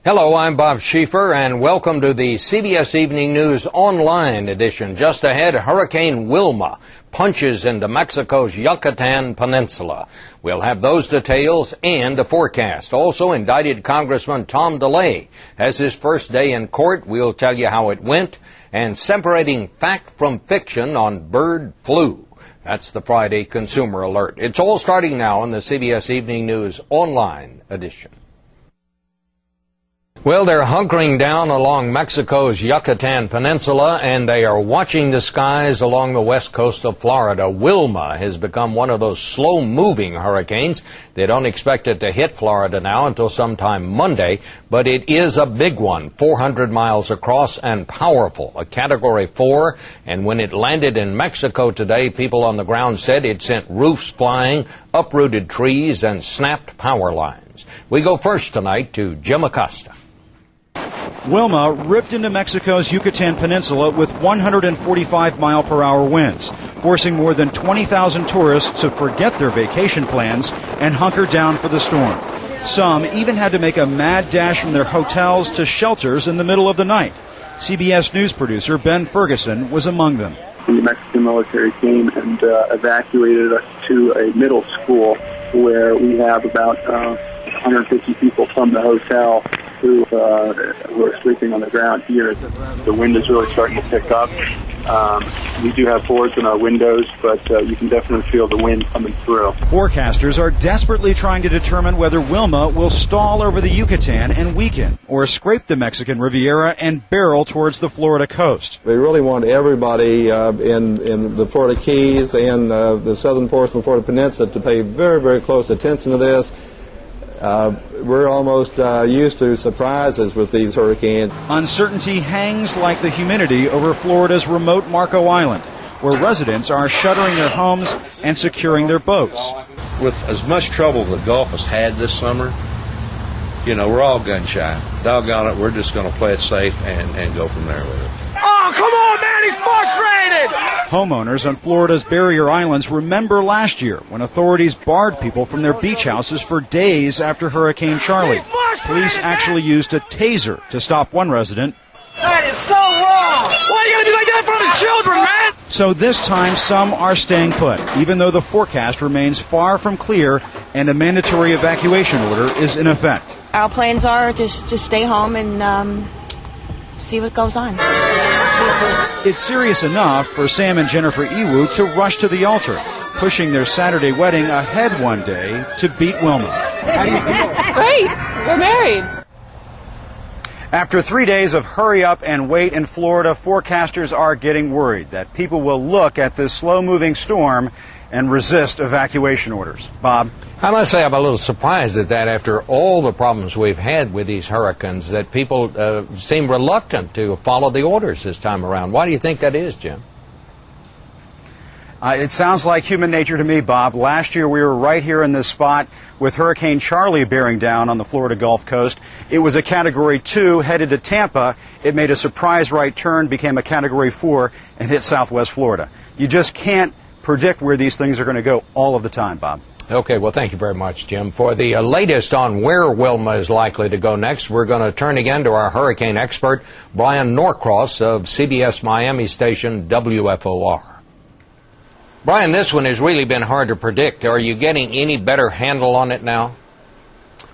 Hello, I'm Bob Schieffer, and welcome to the CBS Evening News Online edition. Just ahead, Hurricane Wilma punches into Mexico's Yucatan Peninsula. We'll have those details and a forecast. Also, indicted Congressman Tom DeLay has his first day in court. We'll tell you how it went, and separating fact from fiction on bird flu. That's the Friday Consumer Alert. It's all starting now on the CBS Evening News Online edition. Well, they're hunkering down along Mexico's Yucatan Peninsula, and they are watching the skies along the west coast of Florida. Wilma has become one of those slow-moving hurricanes. They don't expect it to hit Florida now until sometime Monday, but it is a big one, 400 miles across and powerful, a Category 4. And when it landed in Mexico today, people on the ground said it sent roofs flying, uprooted trees, and snapped power lines. We go first tonight to Jim Acosta. Wilma ripped into Mexico's Yucatan Peninsula with 145-mile-per-hour winds, forcing more than 20,000 tourists to forget their vacation plans and hunker down for the storm. Some even had to make a mad dash from their hotels to shelters in the middle of the night. CBS News producer Ben Ferguson was among them. The Mexican military came and evacuated us to a middle school where we have about 150 people from the hotel who are sleeping on the ground here. The wind is really starting to pick up. We do have boards in our windows, but you can definitely feel the wind coming through. Forecasters are desperately trying to determine whether Wilma will stall over the Yucatan and weaken, or scrape the Mexican Riviera and barrel towards the Florida coast. We really want everybody in the Florida Keys and the southern portion of the Florida Peninsula to pay very, very close attention to this. We're almost used to surprises with these hurricanes. Uncertainty hangs like the humidity over Florida's remote Marco Island, where residents are shuttering their homes and securing their boats. With as much trouble the Gulf has had this summer, you know, we're all gun shy. Doggone it, we're just going to play it safe and go from there with it. Oh, come on, man, he's frustrated! Homeowners on Florida's barrier islands remember last year when authorities barred people from their beach houses for days after Hurricane Charlie. Police actually used a taser to stop one resident. That is so wrong! Why are you going to do like that in front of his children, man? So this time, some are staying put, even though the forecast remains far from clear and a mandatory evacuation order is in effect. Our plans are just stay home and see what goes on. It's serious enough for Sam and Jennifer Iwu to rush to the altar, pushing their Saturday wedding ahead one day to beat Wilma. Great! We're married. After 3 days of hurry up and wait in Florida, forecasters are getting worried that people will look at this slow-moving storm and resist evacuation orders. Bob? I must say I'm a little surprised at that after all the problems we've had with these hurricanes, that people seem reluctant to follow the orders this time around. Why do you think that is, Jim? It sounds like human nature to me, Bob. Last year we were right here in this spot with Hurricane Charlie bearing down on the Florida Gulf Coast. It was a Category 2 headed to Tampa. It made a surprise right turn, became a Category 4, and hit southwest Florida. You just can't predict where these things are going to go all of the time, Bob. Okay, well, thank you very much, Jim. For the latest on where Wilma is likely to go next, we're going to turn again to our hurricane expert, Brian Norcross of CBS Miami station WFOR. Brian, this one has really been hard to predict. Are you getting any better handle on it now?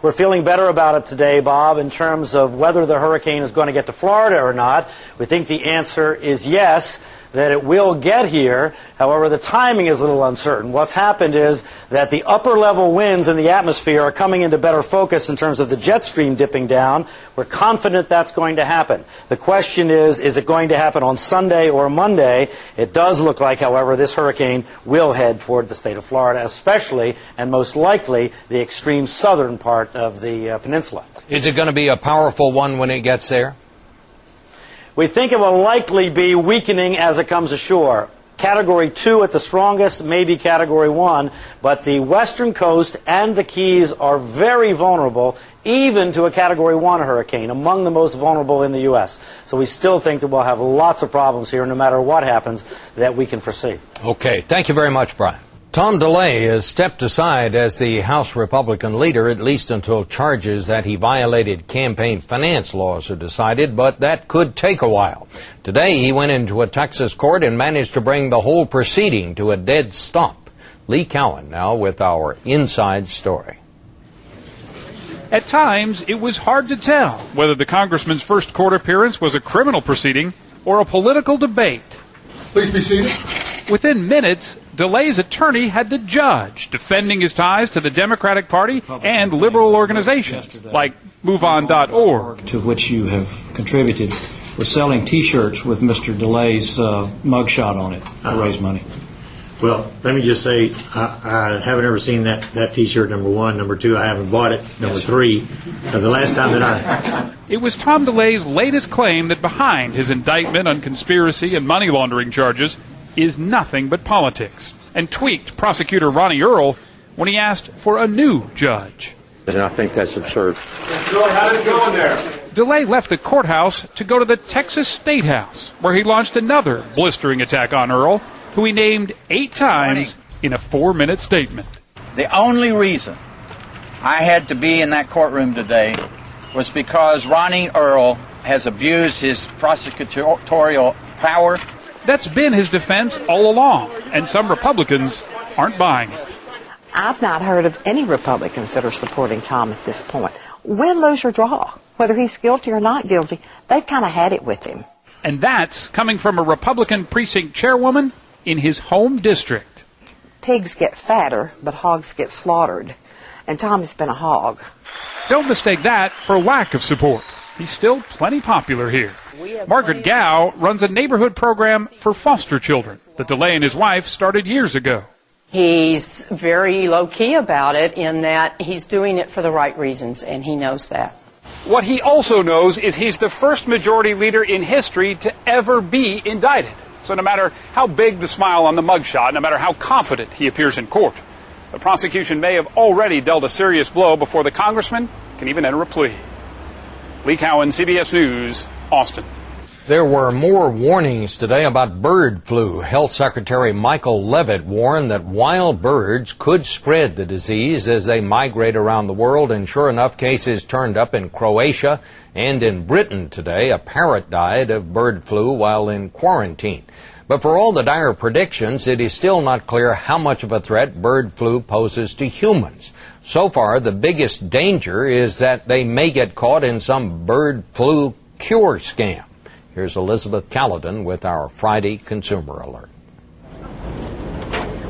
We're feeling better about it today, Bob, in terms of whether the hurricane is going to get to Florida or not. We think the answer is yes, that it will get here. However, the timing is a little uncertain. What's happened is that the upper level winds in the atmosphere are coming into better focus in terms of the jet stream dipping down. We're confident that's going to happen. The question is it going to happen on Sunday or Monday? It does look like, however, this hurricane will head toward the state of Florida, especially and most likely the extreme southern part of the peninsula. Is it going to be a powerful one when it gets there? We think it will likely be weakening as it comes ashore. Category 2 at the strongest, maybe Category 1, but the western coast and the Keys are very vulnerable, even to a Category 1 hurricane, among the most vulnerable in the U.S. So we still think that we'll have lots of problems here, no matter what happens, that we can foresee. Okay. Thank you very much, Brian. Tom DeLay has stepped aside as the House Republican leader, at least until charges that he violated campaign finance laws are decided, but that could take a while. Today, he went into a Texas court and managed to bring the whole proceeding to a dead stop. Lee Cowan now with our inside story. At times, it was hard to tell whether the congressman's first court appearance was a criminal proceeding or a political debate. Please be seated. Within minutes, DeLay's attorney had the judge defending his ties to the Democratic Party and liberal organizations like MoveOn.org. To which you have contributed. We're selling T-shirts with Mr. DeLay's mugshot on it to raise money. Well, let me just say, I haven't ever seen that T-shirt, number one. Number two, I haven't bought it. Number three, the last time that It was Tom DeLay's latest claim that behind his indictment on conspiracy and money laundering charges is nothing but politics, and tweaked prosecutor Ronnie Earl when he asked for a new judge. And I think that's absurd. How's it going there? DeLay left the courthouse to go to the Texas State House, where he launched another blistering attack on Earl, who he named 8 times in a 4-minute statement. The only reason I had to be in that courtroom today was because Ronnie Earl has abused his prosecutorial power. That's been his defense all along, and some Republicans aren't buying it. I've not heard of any Republicans that are supporting Tom at this point. Win, lose, or draw, whether he's guilty or not guilty, they've kind of had it with him. And that's coming from a Republican precinct chairwoman in his home district. Pigs get fatter, but hogs get slaughtered. And Tom has been a hog. Don't mistake that for lack of support. He's still plenty popular here. Margaret Gow runs a neighborhood program for foster children that DeLay and his wife started years ago. He's very low-key about it in that he's doing it for the right reasons, and he knows that. What he also knows is he's the first majority leader in history to ever be indicted. So no matter how big the smile on the mugshot, no matter how confident he appears in court, the prosecution may have already dealt a serious blow before the congressman can even enter a plea. Lee Cowan, CBS News, Austin. There were more warnings today about bird flu. Health Secretary Michael Levitt warned that wild birds could spread the disease as they migrate around the world, and sure enough, cases turned up in Croatia and in Britain today. A parrot died of bird flu while in quarantine. But for all the dire predictions, it is still not clear how much of a threat bird flu poses to humans. So far, the biggest danger is that they may get caught in some bird flu cure scam. Here's Elizabeth Caledon with our Friday Consumer Alert.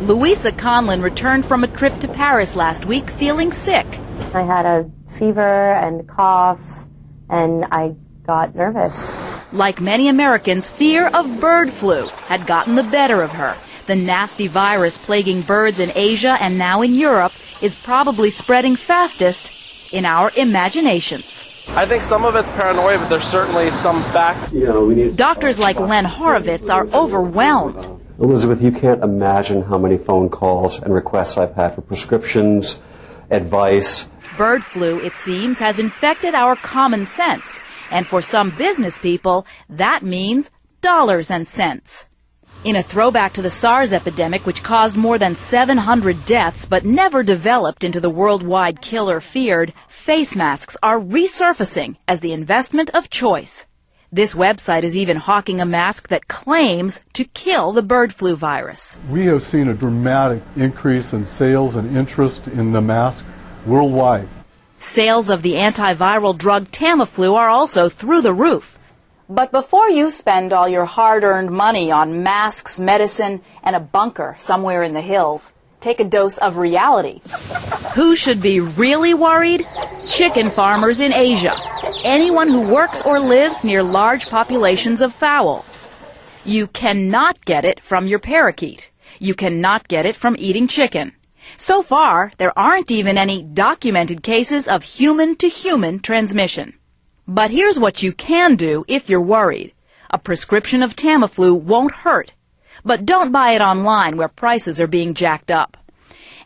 Louisa Conlon returned from a trip to Paris last week feeling sick. I had a fever and cough, and I got nervous. Like many Americans, fear of bird flu had gotten the better of her. The nasty virus plaguing birds in Asia and now in Europe is probably spreading fastest in our imaginations. I think some of it's paranoia, but there's certainly some fact. Doctors like Len Horowitz are overwhelmed. Elizabeth, you can't imagine how many phone calls and requests I've had for prescriptions, advice. Bird flu, it seems, has infected our common sense. And for some business people, that means dollars and cents. In a throwback to the SARS epidemic, which caused more than 700 deaths but never developed into the worldwide killer feared, face masks are resurfacing as the investment of choice. This website is even hawking a mask that claims to kill the bird flu virus. We have seen a dramatic increase in sales and interest in the mask worldwide. Sales of the antiviral drug Tamiflu are also through the roof. But before you spend all your hard-earned money on masks, medicine, and a bunker somewhere in the hills, take a dose of reality. Who should be really worried? Chicken farmers in Asia. Anyone who works or lives near large populations of fowl. You cannot get it from your parakeet. You cannot get it from eating chicken. So far, there aren't even any documented cases of human-to-human transmission. But here's what you can do if you're worried. A prescription of Tamiflu won't hurt. But don't buy it online where prices are being jacked up.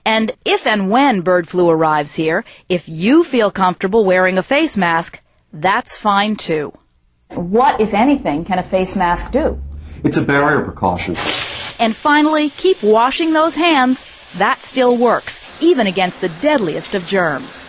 And if and when bird flu arrives here, if you feel comfortable wearing a face mask, that's fine too. What, if anything, can a face mask do? It's a barrier precaution. And finally, keep washing those hands. That still works, even against the deadliest of germs.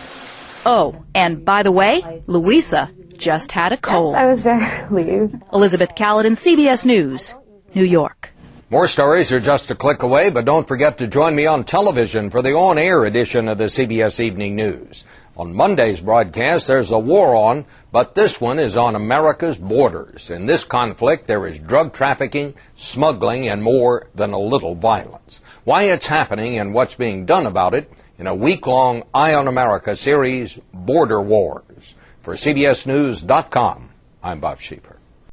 Oh, and by the way, Louisa just had a cold. Yes, I was very relieved. Elizabeth Caledon, CBS News, New York. More stories are just a click away, but don't forget to join me on television for the on-air edition of the CBS Evening News. On Monday's broadcast, there's a war on, but this one is on America's borders. In this conflict, there is drug trafficking, smuggling, and more than a little violence. Why it's happening and what's being done about it in a week-long Eye on America series, Border Wars. For CBSNews.com, I'm Bob Schieffer.